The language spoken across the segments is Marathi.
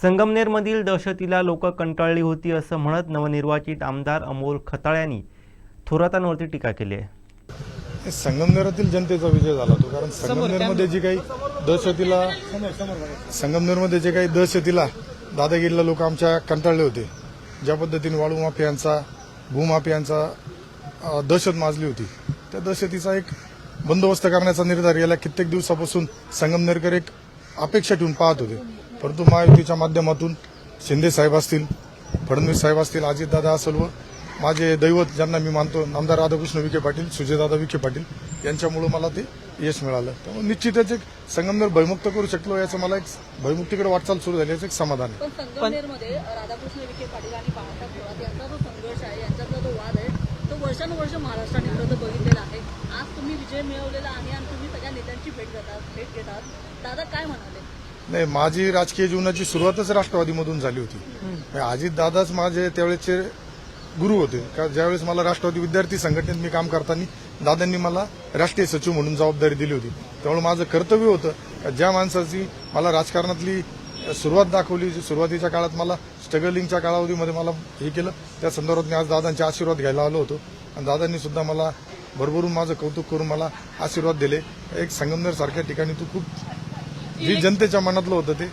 संगमनेरमधील दहशतीला लोक कंटाळली होती असं म्हणत नवनिर्वाचित आमदार अमोल खताळ्यांनी थोरातांवरती टीका केली आहे। संगमनेरातील जनतेचा विजय झाला तो, कारण संगमनेरमध्ये जे काही दहशतीला दादागिरीला लोक आमच्या कंटाळले होते, ज्या पद्धतीने वाळू माफियांचा भूमाफियांचा दहशत माजली होती, त्या दहशतीचा एक बंदोबस्त करण्याचा निर्धार गेल्या कित्येक दिवसापासून संगमनेरकर एक अपेक्षा ठेवून पाहत होते। परंतु महायुतीच्या माध्यमातून शिंदे साहेब असतील, फडणवीस साहेब असतील, अजितदादा असेल व माझे दैवत ज्यांना मी मानतो आमदार राधाकृष्ण विखे पाटील, सुजयदादा विखे पाटील यांच्यामुळे मला ते यश मिळालं। त्यामुळे निश्चितच एक संगमनेर भयमुक्त करू शकलो याचं मला एक भयमुक्तीकडे वाटचाल सुरू झाली याचं एक समाधान आहे। पण संगमनेरमध्ये राधाकृष्ण विखे पाटील आणि बाळासाहेब थोरात यांचा जो संघर्ष आहे, यांच्यातला जो वाद आहे, तो वर्षानुवर्ष महाराष्ट्राने विरोध बघितलेला आहे। आज तुम्ही विजय मिळवलेला आहे आणि तुम्ही सगळ्या नेत्यांची भेट घेतात, दादा काय म्हणाले? नाही, माझी राजकीय जीवनाची सुरुवातच राष्ट्रवादीमधून झाली होती। अजितदादाच माझे त्यावेळेचे गुरु होते, का ज्यावेळेस मला राष्ट्रवादी विद्यार्थी संघटनेत मी काम करताना दादांनी मला राष्ट्रीय सचिव म्हणून जबाबदारी दिली होती। त्यामुळे माझं कर्तव्य होतं का ज्या माणसाची मला राजकारणातली सुरुवात दाखवली, सुरुवातीच्या काळात मला स्ट्रगलिंगच्या कालावधीमध्ये मला हे केलं, त्या संदर्भात मी आज दादांचे आशीर्वाद घ्यायला आलो होतो आणि दादांनी सुद्धा मला भरभरून माझं कौतुक करून मला आशीर्वाद दिले। एक संगमनेर सारख्या ठिकाणी तू खूप जी जनतेच्या मनातलं होतं ते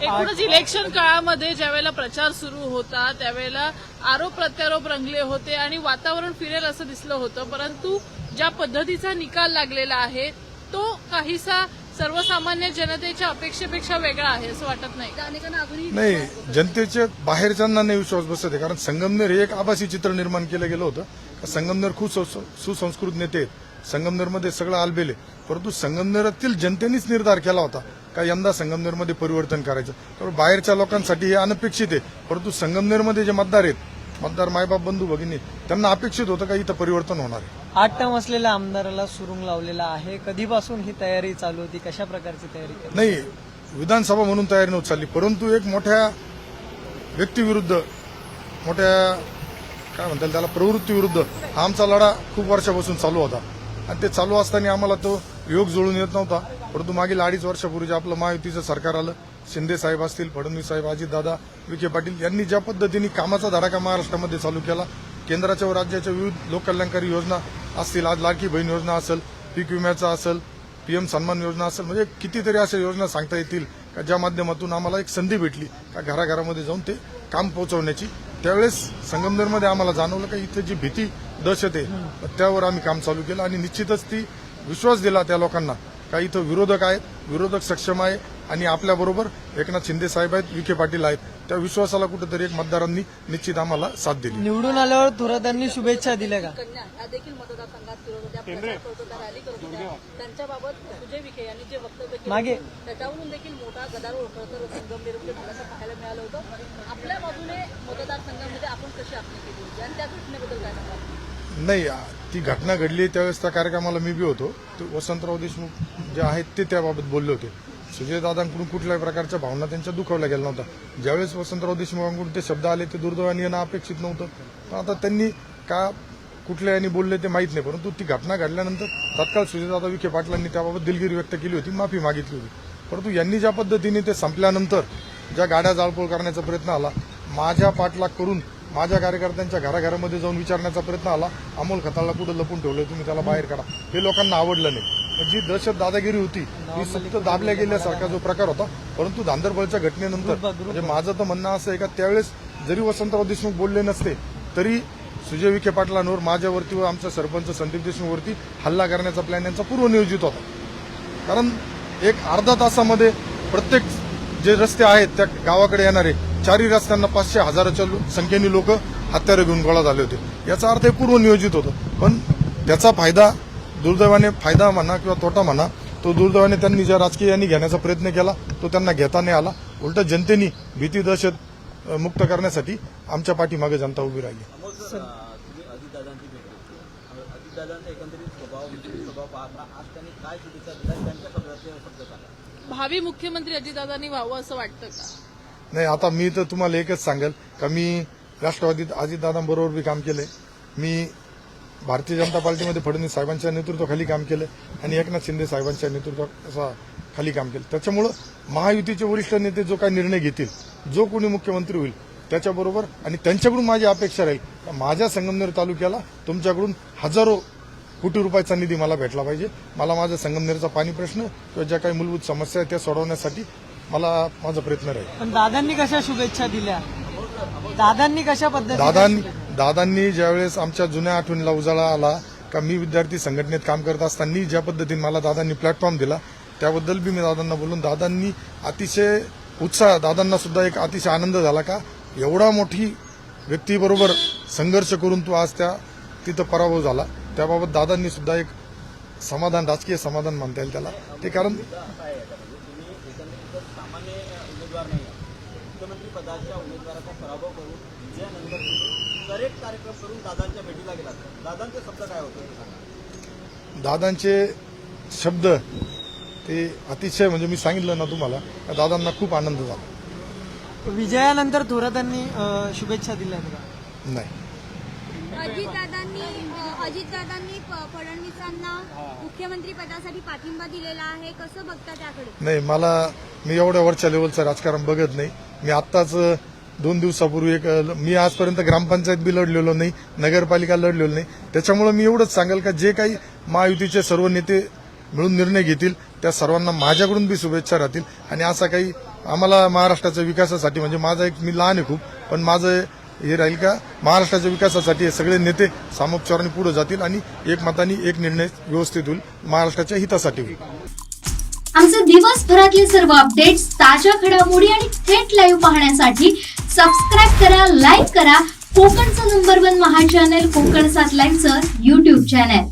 एकूणच इलेक्शन काळामध्ये ज्यावेळेला प्रचार सुरू होता त्यावेळेला आरोप प्रत्यारोप रंगले होते आणि वातावरण फिरेल असं दिसलं होतं, परंतु ज्या पद्धतीचा निकाल लागलेला आहे तो काहीसा सर्वसामान्य जनतेच्या अपेक्षेपेक्षा वेगळा आहे असं वाटत नाही? नाही, जनतेच्या बाहेरच्यांना नाही विश्वास बसत आहे, कारण संगमनेर हे एक आभासी चित्र निर्माण केलं गेलं होतं का संगमनेर खूप सुसंस्कृत नेते आहेत, संगमनेरमध्ये सगळं आलबेल आहे, परंतु संगमनेरातील जनतेनेच निर्धार केला होता का यंदा संगमनेरमध्ये परिवर्तन करायचं। तर बाहेरच्या लोकांसाठी हे अनपेक्षित आहे, परंतु संगमनेरमध्ये जे मतदार आहेत, मतदार मायबाप बंधू भगिनी, त्यांना अपेक्षित होतं का इथं परिवर्तन होणार आहे। 8 टर्म असलेल्या आमदाराला सुरुंग लावलेला आहे, कधीपासून ही तयारी चालू होती, कशा प्रकारची तयारी? नाही, विधानसभा म्हणून तयारी नव्हती चालली, परंतु एक मोठ्या व्यक्तीविरुद्ध, मोठ्या काय म्हणतात त्याला प्रवृत्तीविरुद्ध हा आमचा लढा खूप वर्षापासून चालू होता आणि ते चालू असताना आम्हाला तो योग जुळून येत नव्हता। परंतु मागील 2.5 वर्षापूर्वी जे आपलं महायुतीचं सरकार आलं, शिंदे साहेब असतील, फडणवीस साहेब, अजितदादा विखे पाटील यांनी ज्या पद्धतीने कामाचा धडाका महाराष्ट्रामध्ये चालू केला, केंद्राच्या व राज्याच्या विविध लोककल्याणकारी योजना असतील, आज लाडकी बहीण योजना असेल, पीक विम्याचा असेल, पीएम सन्मान योजना असेल, म्हणजे कितीतरी अशा योजना सांगता येतील का ज्या माध्यमातून आम्हाला एक संधी भेटली का घराघरामध्ये जाऊन ते काम पोहोचवण्याची। त्यावेळेस संगमनेरमध्ये आम्हाला जाणवलं का इथे जी भीती दहशत आहे त्यावर आम्ही काम चालू केलं आणि निश्चितच ती विश्वास दिला त्या लोकांना का इथं विरोधक आहेत, विरोधक सक्षम आहे आणि आपल्याबरोबर एकनाथ शिंदे साहेब आहेत, विखे पाटील आहेत, त्या विश्वासाला कुठेतरी एक मतदारांनी निश्चित आम्हाला साथ दिली। निवडून आल्यावर थोरातांनी शुभेच्छा दिल्या का? कन्या ह्या देखील मतदारसंघात फिरत होत्या, प्रचार करत होत्या, रॅली करत होत्या, त्यांच्याबाबत सुजय विखे यांनी जे वक्तव्य केले त्याच्यावरून देखील मोठा गदारोळ खरं संगमनेरमध्ये झाल्याचं पाहायला मिळालं होतं। आपल्या बाजूने मतदारसंघामध्ये आपण कशी आखणी केली होती आणि त्या घटनेबद्दल काय सांगाल? नाही, ती घटना घडली त्यावेळेस त्या कार्यक्रमाला मी बी होतो, वसंतराव देशमुख जे आहेत ते त्याबाबत बोलले होते। सुजयदादांकडून कुठल्याही प्रकारच्या भावना त्यांच्या दुखावल्या गेल्या नव्हत्या। ज्यावेळेस वसंतराव देशमुखांकडून ते शब्द आले ते दुर्दैवाने येणं अपेक्षित नव्हतं, पण आता त्यांनी का कुठल्या यांनी बोलले ते माहीत नाही, परंतु ती घटना घडल्यानंतर तात्काळ सुजयदादा विखे पाटलांनी त्याबाबत दिलगिरी व्यक्त केली होती, माफी मागितली होती। परंतु यांनी ज्या पद्धतीने ते संपल्यानंतर ज्या गाड्या जाळपोळ करण्याचा प्रयत्न आला, माझ्या पाठलाग करून माझ्या कार्यकर्त्यांच्या घराघरामध्ये जाऊन विचारण्याचा प्रयत्न आला, अमोल खताळला कुठं लपून ठेवलं, तुम्ही त्याला बाहेर काढा, हे लोकांना आवडलं नाही। जी दहशत दादागिरी होती ती सक्त दाबल्या गेल्यासारखा जो प्रकार होता, परंतु धांदरबळच्या घटनेनंतर म्हणजे माझं तर म्हणणं असं आहे का त्यावेळेस जरी वसंतराव देशमुख बोलले नसते तरी सुजय विखे पाटलांवर, माझ्यावरती व आमच्या सरपंच संदीप देशमुखवरती हल्ला करण्याचा प्लॅन यांचा पूर्वनियोजित होता। कारण एक अर्धा तासामध्ये प्रत्येक जे रस्ते आहेत त्या गावाकडे येणारे 4 रस्त्यांना 500,000च्या संख्येने लोक हत्यारे घेऊन गोळा झाले होते, याचा अर्थ हे पूर्वनियोजित होतं। पण त्याचा फायदा दुर्दैवाने, फायदा म्हणा किंवा तोटा म्हणा, तो दुर्दैवाने त्यांनी ज्या राजकीयांनी घेण्याचा प्रयत्न केला तो त्यांना घेता नाही आला। उलट जनतेने भीती दहशत मुक्त करण्यासाठी आमच्या पाठीमागे जनता उभी राहिली। भावी मुख्यमंत्री अजितदादांनी व्हावं असं वाटतं का? नाही, आता मी तर तुम्हाला एकच सांगेल का मी राष्ट्रवादीत अजितदादांबरोबर बी काम केलंय, मी भारतीय जनता पार्टीमध्ये फडणवीस साहेबांच्या नेतृत्वाखाली काम केलं आणि एकनाथ शिंदे साहेबांच्या नेतृत्वात खाली काम केलं. त्याच्यामुळं महायुतीचे वरिष्ठ नेते जो काही निर्णय घेतील, जो कोणी मुख्यमंत्री होईल त्याच्याबरोबर, आणि त्यांच्याकडून माझी अपेक्षा राहील माझ्या संगमनेर तालुक्याला तुमच्याकडून हजारो कोटी रुपयाचा निधी मला भेटला पाहिजे. मला माझ्या संगमनेरचा पाणी प्रश्न किंवा ज्या काही मूलभूत समस्या आहेत त्या सोडवण्यासाठी मला माझा प्रयत्न राहील. पण दादांनी कशा शुभेच्छा दिल्या, दादांनी कशा दादांनी ज्यावेळेस आमच्या जुन्या आठवणीला उजाळा आला का मी विद्यार्थी संघटनेत काम करत असताना ज्या पद्धतीने मला दादांनी प्लॅटफॉर्म दिला त्याबद्दल बी मी दादांना बोलून दादांनी अतिशय उत्साह, दादांना सुद्धा एक अतिशय आनंद झाला का एवढा मोठी व्यक्तीबरोबर संघर्ष करून तो आज तिथं पराभव झाला. त्याबाबत दादांनी सुद्धा एक समाधान, राजकीय समाधान मानता येईल त्याला. ते कारण मुख्यमंत्री पदाच्या उमेदवाराचा पराभव करून विजयानंतर करेक्ट कार्यक्रम करून दादांच्या भेटीला गेला. दादांचे शब्द काय होते? दादांचे शब्द ते अतिशय, म्हणजे मी सांगितलं ना तुम्हाला, दादांना खूप आनंद झाला. विजयानंतर थोरातांनी शुभेच्छा दिल्या का? नाही. अजितदादांनी फडणवीसांना मुख्यमंत्री पदासाठी पाठिंबा दिलेला आहे, कसं बघता त्याकडे? नाही, मी एवढ्या वरच्या लेवलचं राजकारण बघत नाही. मी आत्ताच 2 दिवसापूर्वी मी आजपर्यंत ग्रामपंचायत बी लढलेलो नाही, नगरपालिका लढलेलो नाही. त्याच्यामुळे मी एवढंच सांगेल का जे काही महायुतीचे सर्व नेते मिळून निर्णय घेतील त्या सर्वांना माझ्याकडून बी शुभेच्छा राहतील. आणि असा काही आम्हाला महाराष्ट्राच्या विकासासाठी, म्हणजे माझा मी लहान आहे खूप, पण माझं हे राहील का महाराष्ट्राच्या विकासासाठी हे सगळे नेते सामोपचाराने पुढे जातील आणि एकमताने एक निर्णय व्यवस्थित होईल, महाराष्ट्राच्या हितासाठी होईल. आमचे दिवसभरातले सर्व अपडेट्स, ताज्या घडामोडी आणि थेट लाईव्ह पाहण्यासाठी सबस्क्राईब करा, लाईक करा कोकणचं नंबर 1 महा चॅनल कोकण 7 लाईव्हचं YouTube चॅनल.